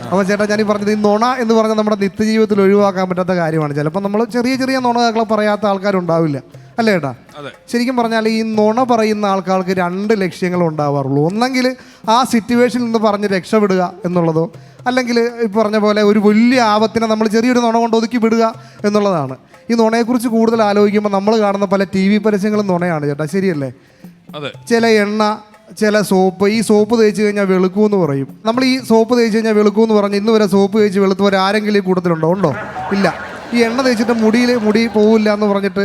അപ്പോൾ ചേട്ടാ ഞാൻ ഈ പറഞ്ഞത് ഈ നുണ എന്ന് പറഞ്ഞാൽ നമ്മുടെ നിത്യജീവിതത്തിൽ ഒഴിവാക്കാൻ പറ്റാത്ത കാര്യമാണ്. ചിലപ്പോൾ നമ്മൾ ചെറിയ ചെറിയ നുണകളെ പറയാത്ത ആൾക്കാരുണ്ടാവില്ല, അല്ലേ ചേട്ടാ? ശരിക്കും പറഞ്ഞാൽ ഈ നുണ പറയുന്ന ആൾക്കാർക്ക് 2 ലക്ഷ്യങ്ങൾ ഉണ്ടാവാറുള്ളൂ. ഒന്നെങ്കിൽ ആ സിറ്റുവേഷനിൽ നിന്ന് പറഞ്ഞ് രക്ഷപ്പെടുക എന്നുള്ളതോ, അല്ലെങ്കിൽ ഈ പറഞ്ഞ പോലെ ഒരു വലിയ ആപത്തിനെ നമ്മൾ ചെറിയൊരു നുണ കൊണ്ട് ഒതുക്കി വിടുക എന്നുള്ളതാണ്. ഈ നുണയെക്കുറിച്ച് കൂടുതൽ ആലോചിക്കുമ്പോൾ നമ്മൾ കാണുന്ന പല TV പരസ്യങ്ങളും നുണയാണ് ചേട്ടാ, ശരിയല്ലേ? ചില എണ്ണ, ചില സോപ്പ്, ഈ സോപ്പ് തേച്ച് കഴിഞ്ഞാൽ വെളുക്കുമെന്ന് പറയും. നമ്മൾ ഈ സോപ്പ് തേച്ച് കഴിഞ്ഞാൽ വെളുക്കുമെന്ന് പറഞ്ഞ് ഇന്ന് വരെ സോപ്പ് തേച്ച് വെളുത്തവർ ആരെങ്കിലും ഈ കൂട്ടത്തിലുണ്ടോ? ഉണ്ടോ? ഇല്ല. ഈ എണ്ണ തേച്ചിട്ട് മുടി പോവില്ല എന്ന് പറഞ്ഞിട്ട്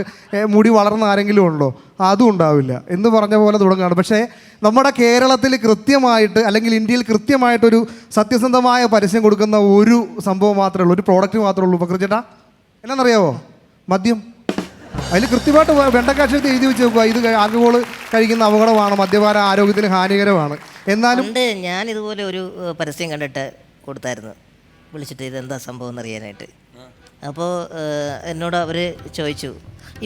മുടി വളർന്ന ആരെങ്കിലും ഉണ്ടോ? അതും ഉണ്ടാവില്ല എന്ന് പറഞ്ഞ പോലെ തുടങ്ങുകയാണ്. പക്ഷേ നമ്മുടെ കേരളത്തിൽ കൃത്യമായിട്ട്, അല്ലെങ്കിൽ ഇന്ത്യയിൽ കൃത്യമായിട്ടൊരു സത്യസന്ധമായ പരസ്യം കൊടുക്കുന്ന ഒരു സംഭവം മാത്രമേ ഉള്ളൂ, ഒരു പ്രോഡക്റ്റ് മാത്രമേ ഉള്ളൂ. പക്രു ചേട്ടാ, എന്നാണെന്നറിയാവോ? മദ്യം. അതിൽ കൃത്യമായിട്ട് വെണ്ടക്കാക്ഷരത്തിൽ എഴുതി വെച്ച് നോക്കുക, ഇത് ആൽക്കഹോൾ കഴിക്കുന്ന അപകടമാണ്, മദ്യപാനം ആരോഗ്യത്തിന് ഹാനികരമാണ്. എന്നാലും ഞാൻ ഇതുപോലെ ഒരു പരസ്യം കണ്ടിട്ട് കൊടുത്തായിരുന്നു, വിളിച്ചിട്ട് ഇതെന്താ സംഭവം എന്നറിയാനായിട്ട്. അപ്പോൾ എന്നോട് അവർ ചോദിച്ചു,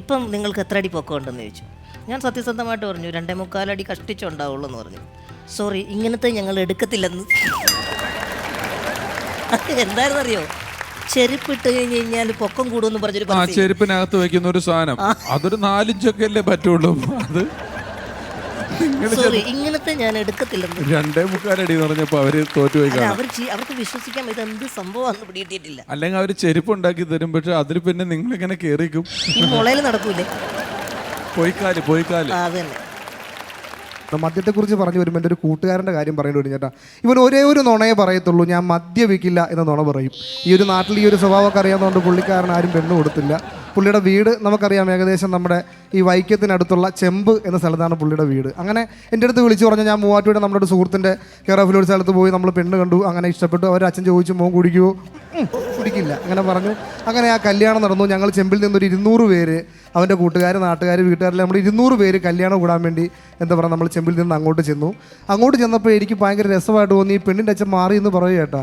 ഇപ്പം നിങ്ങൾക്ക് എത്ര അടി പൊക്കം ഉണ്ടെന്ന് ചോദിച്ചു. ഞാൻ സത്യസന്ധമായിട്ട് പറഞ്ഞു 2.25 അടി കഷ്ടിച്ചുണ്ടാവുള്ളൂ എന്ന് പറഞ്ഞു. സോറി, ഇങ്ങനത്തെ ഞങ്ങൾ എടുക്കത്തില്ലെന്ന്. എന്തായിരുന്നറിയോ? ചെരുപ്പിട്ട് കഴിഞ്ഞ് കഴിഞ്ഞാൽ പൊക്കം കൂടുമെന്ന് പറഞ്ഞൊരു ചെരുപ്പിനകത്ത് വെക്കുന്ന ഒരു സാധനം, അതൊരു 4-5 അല്ലേ പറ്റുള്ളൂ. അത് ഇങ്ങനത്തെ ഞാൻ എടുക്കത്തില്ലെന്ന്. 2.25 അടി പറഞ്ഞപ്പോ അവര് തോറ്റുപോയി. അവർക്ക് വിശ്വസിക്കാൻ ഇത് എന്ത് സംഭവമാണെന്ന് പിടിയിട്ടില്ല. അല്ലെങ്കിൽ അവര് ചെരുപ്പ് ഉണ്ടാക്കി തരും, പക്ഷെ അതിൽ പിന്നെ നിങ്ങൾ ഇങ്ങനെ കേറിക്കും. ഈ മുളയിൽ നടക്കൂലേ? പോയിക്കാല് അത് തന്നെ. മദ്യത്തെക്കുറിച്ച് പറഞ്ഞു വരുമ്പോൾ എൻ്റെ ഒരു കൂട്ടുകാരൻ്റെ കാര്യം പറയേണ്ടി വരും ചേട്ടാ. ഇവൻ ഒരേ ഒരു നുണയെ പറയത്തുള്ളൂ, ഞാൻ മദ്യപിക്കില്ല എന്ന നുണ പറയും. ഈ ഒരു നാട്ടിൽ ഈ ഒരു സ്വഭാവമൊക്കെ അറിയാവുന്നതുകൊണ്ട് പുള്ളിക്കാരൻ ആരും പെണ്ണ് കൊടുത്തില്ല. പുള്ളിയുടെ വീട് നമുക്കറിയാം, ഏകദേശം നമ്മുടെ ഈ വൈക്കത്തിനടുത്തുള്ള ചെമ്പ് എന്ന സ്ഥലത്താണ് പുള്ളിയുടെ വീട്. അങ്ങനെ എൻ്റെ അടുത്ത് വിളിച്ചു പറഞ്ഞാൽ ഞാൻ മൂവാറ്റുപുഴ നമ്മുടെ ഒരു സുഹൃത്തിൻ്റെ കെയർ ഓഫിൽ ഒരു സ്ഥലത്ത് പോയി നമ്മൾ പെണ്ണ് കണ്ടു, അങ്ങനെ ഇഷ്ടപ്പെട്ടു. അവർ അച്ഛൻ ചോദിച്ചു മോൻ കുടിക്കുമോ? കുടിക്കില്ല അങ്ങനെ പറഞ്ഞു. അങ്ങനെ ആ കല്യാണം നടന്നു. ഞങ്ങൾ ചെമ്പിൽ നിന്നൊരു 200 പേര്, അവൻ്റെ കൂട്ടുകാർ, നാട്ടുകാർ, വീട്ടുകാരെല്ലാം നമ്മൾ 200 പേര് കല്യാണം കൂടാൻ വേണ്ടി എന്താ പറയുക നമ്മൾ ചെമ്പിൽ നിന്ന് അങ്ങോട്ട് ചെന്നു. അങ്ങോട്ട് ചെന്നപ്പോൾ എനിക്ക് ഭയങ്കര രസമായിട്ട് തോന്നി. ഈ പെണ്ണിൻ്റെ അച്ഛൻ മാറി എന്ന് പറയുക ചേട്ടാ,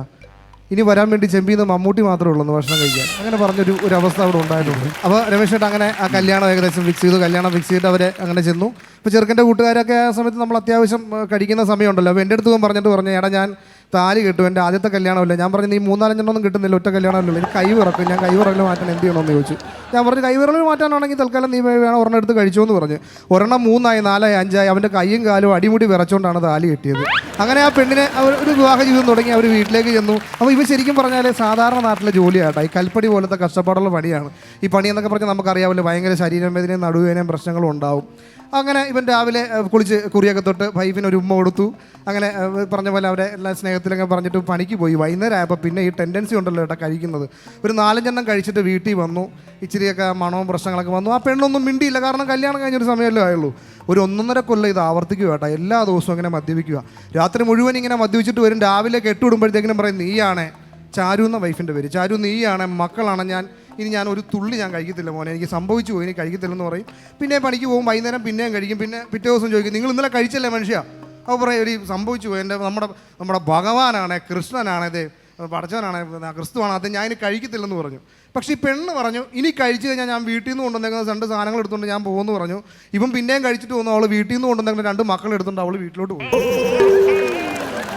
ഇനി വരാൻ വേണ്ടി ചെമ്പിൽ നിന്ന് മമ്മൂട്ടി മാത്രമേ ഉള്ളൂ ഭക്ഷണം കഴിക്കാൻ. അങ്ങനെ പറഞ്ഞൊരു അവസ്ഥ അവിടെ ഉണ്ടായിട്ടുണ്ട്. അപ്പോൾ രമേശ് ചേട്ടാ അങ്ങനെ ആ കല്യാണം ഏകദേശം ഫിക്സ് ചെയ്തു. കല്യാണം ഫിക്സ് ചെയ്തിട്ട് അവരെ അങ്ങനെ ചെന്നു. ഇപ്പോൾ ചെറുക്കൻ്റെ കൂട്ടുകാരൊക്കെ ആ സമയത്ത് നമ്മൾ അത്യാവശ്യം കഴിക്കുന്ന സമയമുണ്ടല്ലോ. അപ്പോൾ എൻ്റെ അടുത്ത് പറഞ്ഞു എടാ ഞാൻ താലി കെട്ടു, എൻ്റെ ആദ്യത്തെ കല്യാണമല്ല. ഞാൻ പറഞ്ഞു നീ 3-4 കിട്ടുന്നില്ല, ഒറ്റ കല്യാണമല്ലോ, എനിക്ക് കൈ വിറക്കും, ഞാൻ കൈ വിറൽ മാറ്റാൻ എന്ത് ചെയ്യണമെന്ന് ചോദിച്ചു. ഞാൻ പറഞ്ഞു കൈ വിറൽ മാറ്റാനാണെങ്കിൽ തൽക്കാലം നീ വേണം ഒരെണ്ണം എടുത്ത് കഴിച്ചോ എന്ന് പറഞ്ഞു. ഒരെണ്ണം 3, 4, 5 അവൻ്റെ കൈയും കാലും അടിമുടി വിറച്ചുകൊണ്ടാണ് താലി കെട്ടിയത്. അങ്ങനെ ആ പെണ്ണിനെ ഒരു വിവാഹ ജീവിതം തുടങ്ങി. അവർ വീട്ടിലേക്ക് ചെന്നു. അപ്പോൾ ഇവ ശരിക്കും പറഞ്ഞാൽ സാധാരണ നാട്ടിലെ ജോലിയാട്ടോ, ഈ കൽപ്പടി പോലത്തെ കഷ്ടപ്പാടുള്ള പണിയാണ്. ഈ പണി എന്നൊക്കെ പറഞ്ഞാൽ നമുക്കറിയാമല്ലോ, ഭയങ്കര ശരീരവേദനയും നടുവേദനയും പ്രശ്നങ്ങളും ഉണ്ടാവും. അങ്ങനെ ഇവൻ രാവിലെ കുളിച്ച് കുറിയൊക്കെ തൊട്ട് വൈഫിന് ഒരു ഉമ്മ കൊടുത്തു. അങ്ങനെ പറഞ്ഞ പോലെ അവരെ എല്ലാ സ്നേഹത്തിലൊക്കെ പറഞ്ഞിട്ട് പണിക്ക് പോയി. വൈകുന്നേരം ആയപ്പോൾ പിന്നെ ഈ ടെൻഡൻസി ഉണ്ടല്ലോ ചേട്ടാ കഴിക്കുന്നത്. ഒരു 4-5 കഴിച്ചിട്ട് വീട്ടിൽ വന്നു. ഇച്ചിരിയൊക്കെ മണവും പ്രശ്നങ്ങളൊക്കെ വന്നു. ആ പെണ്ണൊന്നും മിണ്ടിയില്ല, കാരണം കല്യാണം കഴിഞ്ഞൊരു സമയമല്ലേ ആയുള്ളൂ. ഒരു 1.5 കൊല്ലം ഇത് ആവർത്തിക്കുക കേട്ടോ. എല്ലാ ദിവസവും ഇങ്ങനെ മദ്യപിക്കുക. രാത്രി മുഴുവൻ ഇങ്ങനെ മദ്യപിച്ചിട്ട് വരും. രാവിലെ കെട്ടുവിടുമ്പോഴത്തേക്കിനും പറയും നീയാണ് ചാരു എന്ന വൈഫിൻ്റെ പേര്, ചാരു നീയാണ്, മക്കളാണ്, ഞാൻ ഒരു തുള്ളി ഞാൻ കഴിക്കത്തില്ല മോനെ, എനിക്ക് സംഭവിച്ചു പോയി, ഇനി കഴിക്കത്തില്ലെന്ന് പറയും. പിന്നെ പണിക്ക് പോകും, വൈകുന്നേരം പിന്നെയും കഴിക്കും. പിന്നെ പിറ്റേ ദിവസം ചോദിക്കും നിങ്ങൾ ഇന്നലെ കഴിച്ചല്ലേ മനുഷ്യ? അപ്പോൾ പറയും ഒരു സംഭവിച്ചു പോയി, എൻ്റെ നമ്മുടെ ഭഗവാനാണ്, കൃഷ്ണനാണ്, ഇത് പടച്ചവനാണ്, ക്രിസ്തുവാണ്, അത് ഞാൻ ഇനി കഴിക്കത്തില്ലെന്ന് പറഞ്ഞു. പക്ഷേ ഈ പെണ്ണ് പറഞ്ഞു ഇനി കഴിച്ചു കഴിഞ്ഞാൽ ഞാൻ വീട്ടിൽ നിന്ന് കൊണ്ടുവന്നേക്കുന്ന 2 സാധനങ്ങൾ എടുത്തുകൊണ്ട് ഞാൻ പോകുമെന്ന് പറഞ്ഞു. ഇവൻ പിന്നെയും കഴിച്ചിട്ട് പോകുന്നു. അവൾ വീട്ടിൽ നിന്ന് കൊണ്ടുവന്നേക്കുന്ന 2 മക്കളെടുത്തുകൊണ്ട് അവൾ വീട്ടിലോട്ട് പോയി.